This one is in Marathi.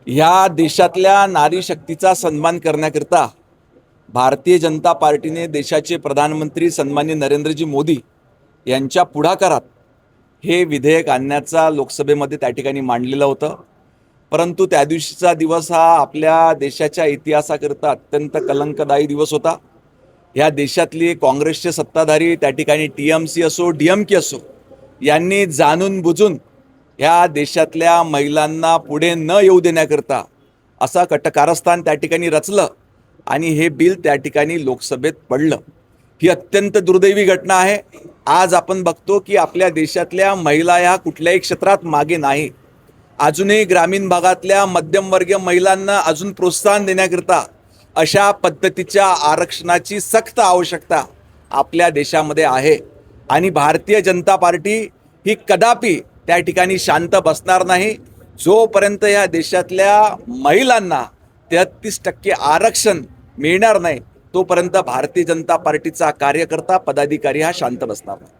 ह्या देशातल्या नारी शक्तीचा सन्मान करण्याकरता भारतीय जनता पार्टीने देशाचे प्रधानमंत्री सन्माननीय नरेंद्रजी मोदी यांच्या पुढाकारात हे विधेयक आणण्याचा लोकसभेमध्ये त्या ठिकाणी मांडलेलं होतं. परंतु त्या दिवशीचा दिवस हा आपल्या देशाच्या इतिहासाकरता अत्यंत कलंकदायी दिवस होता. ह्या देशातली काँग्रेसचे सत्ताधारी त्या ठिकाणी TMC असो DMK असो यांनी जाणून बुजून ह्या देशातल्या महिलांना पुढे न येऊ देण्याकरता असा कटकारस्थान त्या ठिकाणी रचलं आणि हे बिल त्या ठिकाणी लोकसभेत पडलं. ही अत्यंत दुर्दैवी घटना आहे. आज आपण बघतो की आपल्या देशातल्या महिला ह्या कुठल्याही क्षेत्रात मागे नाही. अजूनही ग्रामीण भागातल्या मध्यमवर्गीय महिलांना अजून प्रोत्साहन देण्याकरता अशा पद्धतीच्या आरक्षणाची सक्त आवश्यकता आपल्या देशामध्ये आहे. आणि भारतीय जनता पार्टी ही कदापि त्या ठिकाणी शांत बसणार नाही. जोपर्यंत या देशातल्या महिलांना 33% आरक्षण मिळणार नाही तोपर्यंत भारतीय जनता पार्टीचा कार्यकर्ता पदाधिकारी हा शांत बसणार नाही.